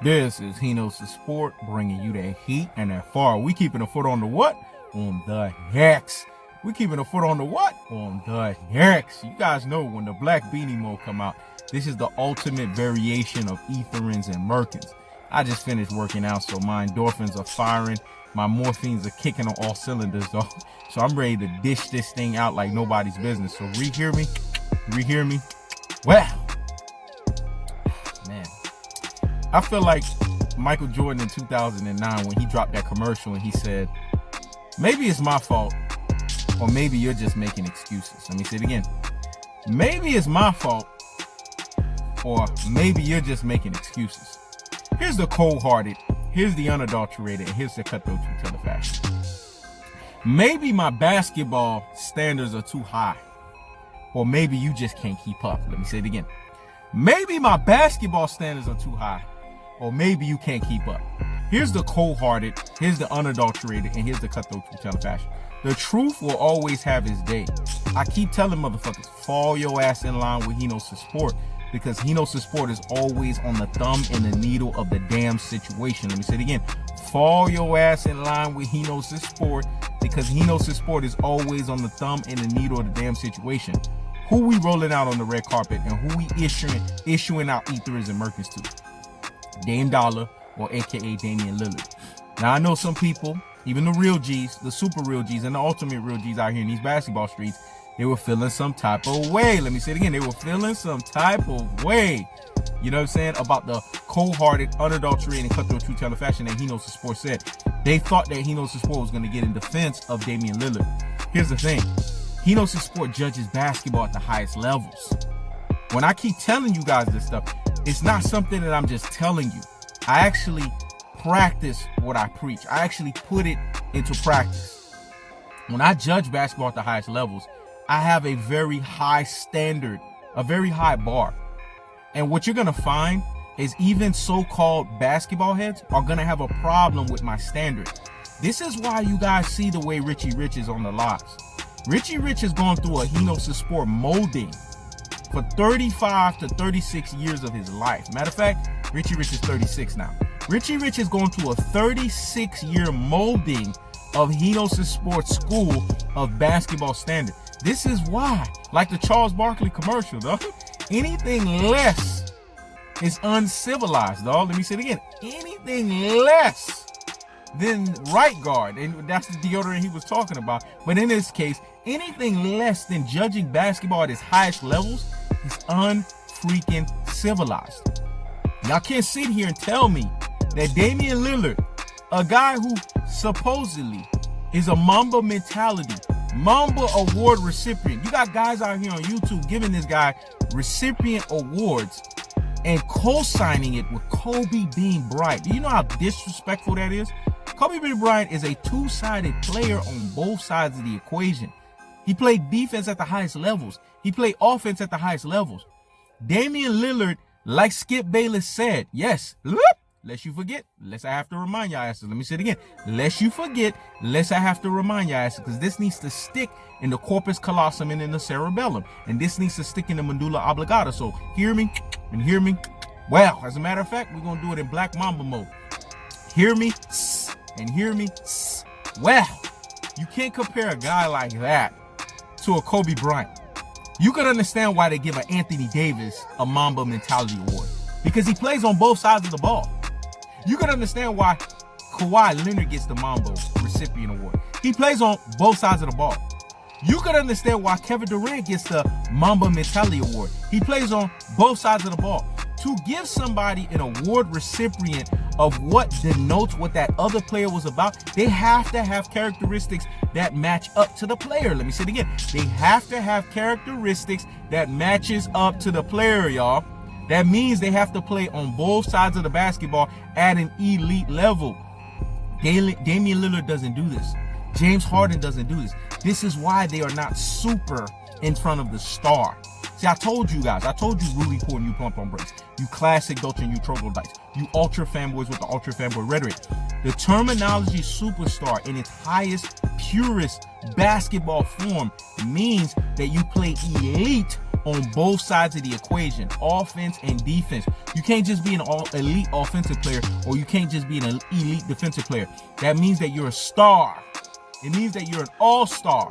This is He Knows the Sport, bringing you that heat and that far. We keeping a foot on the what? On the next. We keeping a foot on the what? On the next. You guys know when the black beanie mode come out, this is the ultimate variation of etherins and merkins. I just finished working out, so my endorphins are firing. My morphines are kicking on all cylinders, though. So I'm ready to dish this thing out like nobody's business. So re-hear me? Re-hear me? Well, man. I feel like Michael Jordan in 2009 when he dropped that commercial and he said, maybe it's my fault or maybe you're just making excuses. Let me say it again. Maybe it's my fault or maybe you're just making excuses. Here's the cold-hearted, here's the unadulterated, and here's the cutthroat to tell the fashion. Maybe my basketball standards are too high or maybe you just can't keep up. Let me say it again. Maybe my basketball standards are too high or maybe you can't keep up. Here's the cold-hearted, here's the unadulterated, and here's the cutthroat to tell the fashion. The truth will always have its day. I keep telling motherfuckers, fall your ass in line with He Knows the Sport, because He Knows the Sport is always on the thumb and the needle of the damn situation. Let me say it again. Fall your ass in line with He Knows the Sport, because He Knows the Sport is always on the thumb and the needle of the damn situation. Who we rolling out on the red carpet and who we issuing out ethers and merkins to? Dame Dollar, or aka Damian Lillard. Now I know some people, even the real G's, the super real G's, and the ultimate real G's out here in these basketball streets, they were feeling some type of way. Let me say it again. They were feeling some type of way. You know what I'm saying? About the cold-hearted, unadulterated, and cutthroat true teller fashion that He Knows the Sport said. They thought that He Knows the Sport was going to get in defense of Damian Lillard. Here's the thing. He Knows the Sport judges basketball at the highest levels. When I keep telling you guys this stuff, it's not something that I'm just telling you. I actually practice what I preach. I actually put it into practice. When I judge basketball at the highest levels, I have a very high standard, a very high bar. And what you're going to find is even so-called basketball heads are going to have a problem with my standard. This is why you guys see the way Richie Rich is on the lives. Richie Rich has gone through a He Knows the Sport molding for 35 to 36 years of his life. Matter of fact, Richie Rich is 36 now. Richie Rich is going through a 36-year molding of He Knows the Sport school of basketball standard. This is why, like the Charles Barkley commercial, dog, anything less is uncivilized, dog. Let me say it again. Anything less than right guard, and that's the deodorant he was talking about. But in this case, anything less than judging basketball at its highest levels is unfreaking civilized. Y'all can't sit here and tell me that Damian Lillard, a guy who supposedly is a Mamba mentality, Mamba award recipient. You got guys out here on YouTube giving this guy recipient awards and co-signing it with Kobe being Bryant. Do you know how disrespectful that is? Kobe Bean Bryant is a two-sided player on both sides of the equation. He played defense at the highest levels. He played offense at the highest levels. Damian Lillard, like Skip Bayless said, yes, lest you forget, lest I have to remind y'all asses. Let me say it again. Lest you forget, lest I have to remind y'all asses, because this needs to stick in the corpus callosum and in the cerebellum. And this needs to stick in the medulla oblongata. So hear me and hear me. Well, as a matter of fact, we're going to do it in Black Mamba mode. Hear me and hear me. Well, you can't compare a guy like that to a Kobe Bryant. You can understand why they give an Anthony Davis a Mamba mentality award, because he plays on both sides of the ball. You can understand why Kawhi Leonard gets the Mamba recipient award. He plays on both sides of the ball. You can understand why Kevin Durant gets the Mamba mentality award. He plays on both sides of the ball. To give somebody an award recipient of what denotes what that other player was about, they have to have characteristics that match up to the player. Let me say it again. They have to have characteristics that matches up to the player, y'all. That means they have to play on both sides of the basketball at an elite level. Damian Lillard doesn't do this. James Harden doesn't do this. This is why they are not super in front of the star. See, I told you guys, I told you Rudy Poor and you pump on brakes. You classic Dolce and you troglodytes. You ultra fanboys with the ultra fanboy rhetoric. The terminology superstar in its highest, purest basketball form means that you play elite on both sides of the equation, offense and defense. You can't just be an elite offensive player, or you can't just be an elite defensive player. That means that you're a star. It means that you're an all-star.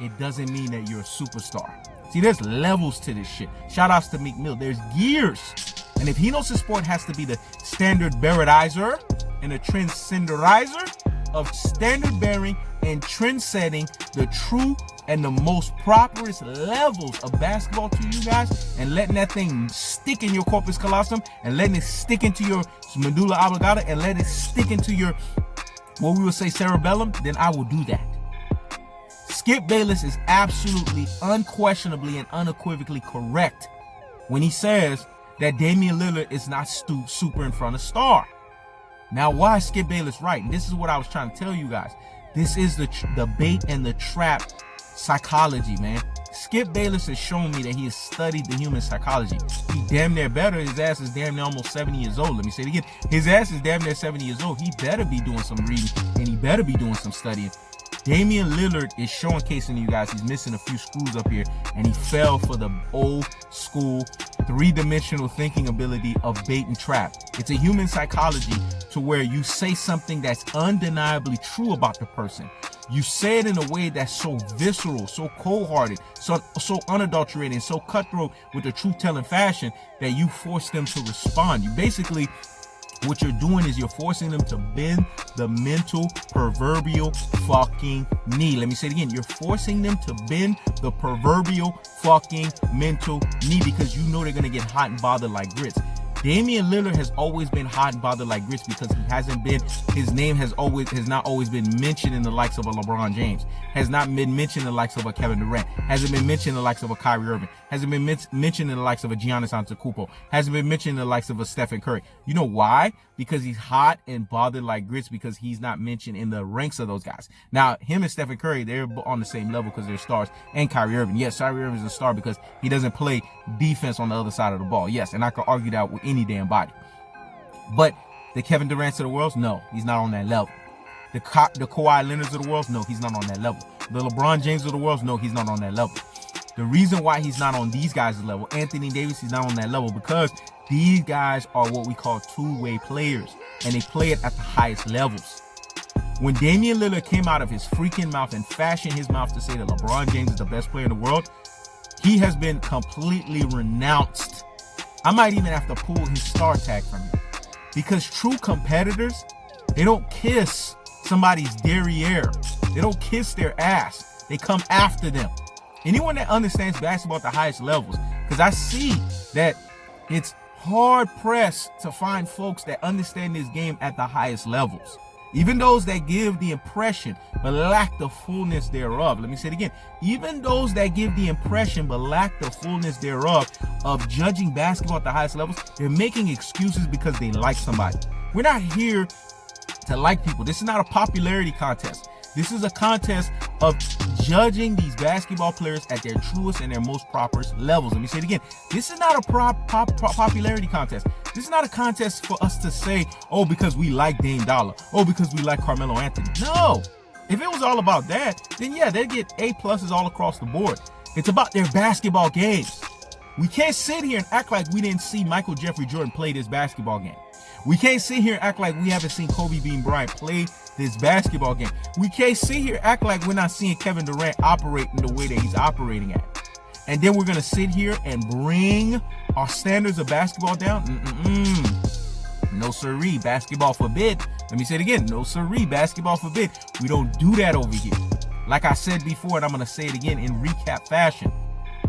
It doesn't mean that you're a superstar. See, there's levels to this shit. Shout outs to Meek Mill. There's gears. And if he knows his sport has to be the standard bearerizer and a transcenderizer of standard bearing and trend setting, the true and the most properest levels of basketball to you guys, and letting that thing stick in your corpus callosum, and letting it stick into your medulla oblongata, and let it stick into your, what we would say, cerebellum, then I will do that. Skip Bayless is absolutely, unquestionably, and unequivocally correct when he says that Damian Lillard is not super in front of star. Now, why is Skip Bayless right? And this is what I was trying to tell you guys. This is the bait and the trap psychology, man. Skip Bayless has shown me that he has studied the human psychology. He damn near better. His ass is damn near almost 70 years old. Let me say it again. His ass is damn near 70 years old. He better be doing some reading, and he better be doing some studying. Damian Lillard is showcasing you guys. He's missing a few screws up here, and he fell for the old school three-dimensional thinking ability of bait and trap. It's a human psychology to where you say something that's undeniably true about the person. You say it in a way that's so visceral, so cold-hearted, so unadulterated, so cutthroat with a truth-telling fashion that you force them to respond. You basically, what you're doing is you're forcing them to bend the mental proverbial fucking knee. Let me say it again. You're forcing them to bend the proverbial fucking mental knee, because you know they're going to get hot and bothered like grits. Damian Lillard has always been hot and bothered like grits because his name has not always been mentioned in the likes of a LeBron James, has not been mentioned in the likes of a Kevin Durant, hasn't been mentioned in the likes of a Kyrie Irving, hasn't been mentioned in the likes of a Giannis Antetokounmpo, hasn't been mentioned in the likes of a Stephen Curry. You know why? Because he's hot and bothered like grits, because he's not mentioned in the ranks of those guys. Now, him and Stephen Curry, they're on the same level because they're stars, and Kyrie Irving. Yes, Kyrie Irving is a star because he doesn't play defense on the other side of the ball. Yes, and I could argue that with any damn body. But the Kevin Durant's of the world, no, he's not on that level. The Kawhi Leonard's of the world, no, he's not on that level. The LeBron James of the world, no, he's not on that level. The reason why he's not on these guys' level, Anthony Davis, he's not on that level, because these guys are what we call two-way players, and they play it at the highest levels. When Damian Lillard came out of his freaking mouth and fashioned his mouth to say that LeBron James is the best player in the world, he has been completely renounced. I might even have to pull his star tag from him, because true competitors, they don't kiss somebody's derriere. They don't kiss their ass. They come after them. Anyone that understands basketball at the highest levels, because I see that it's hard pressed to find folks that understand this game at the highest levels. Even those that give the impression but lack the fullness thereof. Let me say it again. Even those that give the impression but lack the fullness thereof of judging basketball at the highest levels, they're making excuses because they like somebody. We're not here to like people. This is not a popularity contest. This is a contest of judging these basketball players at their truest and their most proper levels. Let me say it again. This is not a popularity contest. This is not a contest for us to say, oh, because we like Dame Dollar. Oh, because we like Carmelo Anthony. No. If it was all about that, then yeah, they'd get A+ all across the board. It's about their basketball games. We can't sit here and act like we didn't see Michael Jeffrey Jordan play this basketball game. We can't sit here and act like we haven't seen Kobe Bean Bryant play this basketball game. We can't sit here and act like we're not seeing Kevin Durant operate in the way that he's operating at. And then we're going to sit here and bring our standards of basketball down? No siree, basketball forbid. Let me say it again. No siree, basketball forbid. We don't do that over here. Like I said before, and I'm going to say it again in recap fashion.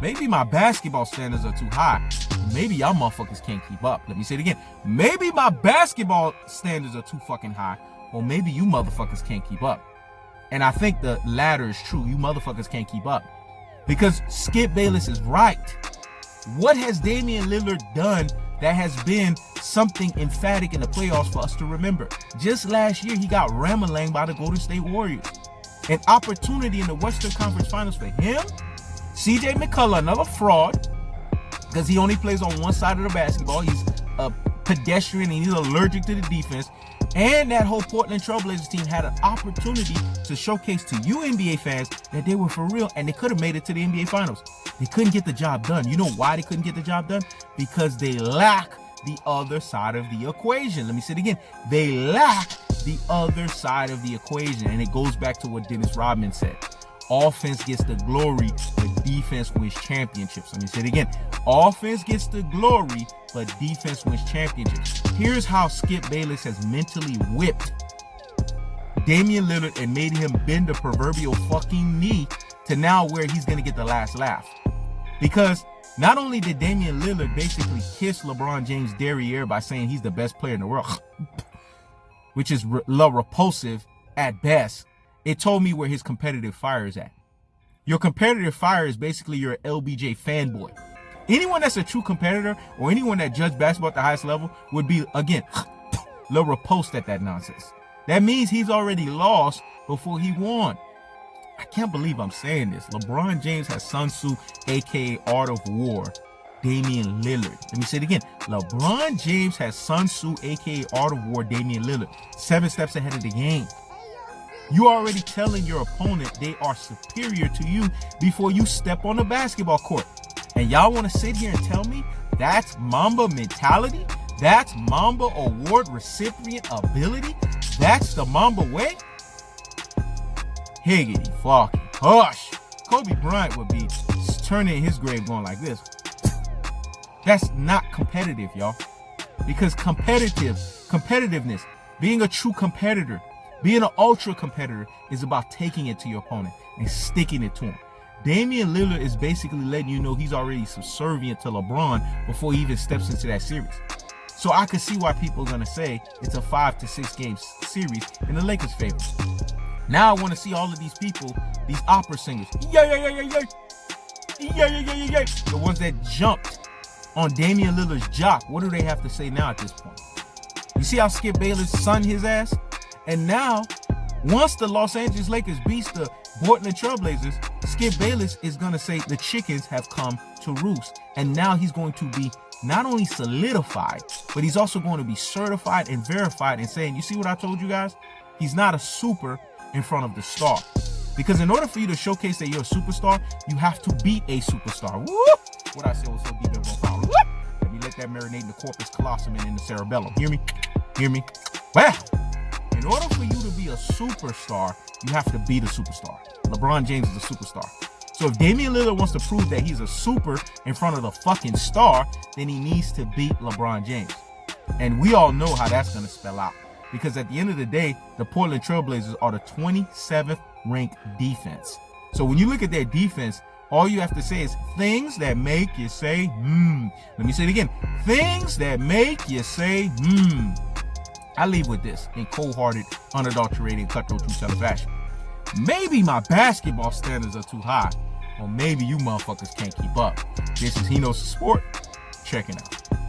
Maybe my basketball standards are too high. Maybe y'all motherfuckers can't keep up. Let me say it again. Maybe my basketball standards are too fucking high. Or maybe you motherfuckers can't keep up. And I think the latter is true. You motherfuckers can't keep up. Because Skip Bayless is right. What has Damian Lillard done that has been something emphatic in the playoffs for us to remember? Just last year, he got rammelanged by the Golden State Warriors. An opportunity in the Western Conference Finals for him, CJ McCullough, another fraud, because he only plays on one side of the basketball. He's a pedestrian and he's allergic to the defense. And that whole Portland Trailblazers team had an opportunity to showcase to you NBA fans that they were for real and they could have made it to the NBA Finals. They couldn't get the job done. You know why they couldn't get the job done? Because they lack the other side of the equation. Let me say it again. They lack the other side of the equation. And it goes back to what Dennis Rodman said. Offense gets the glory, but defense wins championships. Let me say it again. Offense gets the glory, but defense wins championships. Here's how Skip Bayless has mentally whipped Damian Lillard and made him bend the proverbial fucking knee to now where he's going to get the last laugh. Because not only did Damian Lillard basically kiss LeBron James' derriere by saying he's the best player in the world, which is repulsive at best, it told me where his competitive fire is at. Your competitive fire is basically your LBJ fanboy. Anyone that's a true competitor or anyone that judged basketball at the highest level would be, again, repulsed at that nonsense. That means he's already lost before he won. I can't believe I'm saying this. LeBron James has Sun Tzu, aka Art of War, Damian Lillard. Let me say it again. LeBron James has Sun Tzu, aka Art of War, Damian Lillard. 7 steps ahead of the game. You already telling your opponent they are superior to you before you step on the basketball court. And y'all want to sit here and tell me that's Mamba mentality? That's Mamba award recipient ability? That's the Mamba way? Higgity fucking hush. Kobe Bryant would be turning in his grave going like this. That's not competitive, y'all. Because competitiveness, being a true competitor, being an ultra competitor is about taking it to your opponent and sticking it to him. Damian Lillard is basically letting you know he's already subservient to LeBron before he even steps into that series. So I can see why people are going to say it's a 5 to 6 game series in the Lakers' favor. Now I want to see all of these people, these opera singers, the ones that jumped on Damian Lillard's jock. What do they have to say now at this point? You see how Skip Bayless sunned his ass? And now, once the Los Angeles Lakers beats the Portland Trailblazers, Skip Bayless is going to say the chickens have come to roost. And now he's going to be not only solidified, but he's also going to be certified and verified and saying, you see what I told you guys? He's not a super in front of the star. Because in order for you to showcase that you're a superstar, you have to beat a superstar. Whoop! What I said was so deep and profound. Whoop! Let me let that marinate in the corpus callosum and in the cerebellum. Hear me? Hear me? Well, in order for you to be a superstar, you have to beat a superstar. LeBron James is a superstar. So if Damian Lillard wants to prove that he's a super in front of the fucking star, then he needs to beat LeBron James. And we all know how that's going to spell out. Because at the end of the day, the Portland Trailblazers are the 27th ranked defense. So when you look at their defense, all you have to say is things that make you say, Let me say it again. Things that make you say, I leave with this in cold-hearted, unadulterated, cutthroat true-teller fashion. Maybe my basketball standards are too high, or maybe you motherfuckers can't keep up. This is He Knows the Sport. Check it out.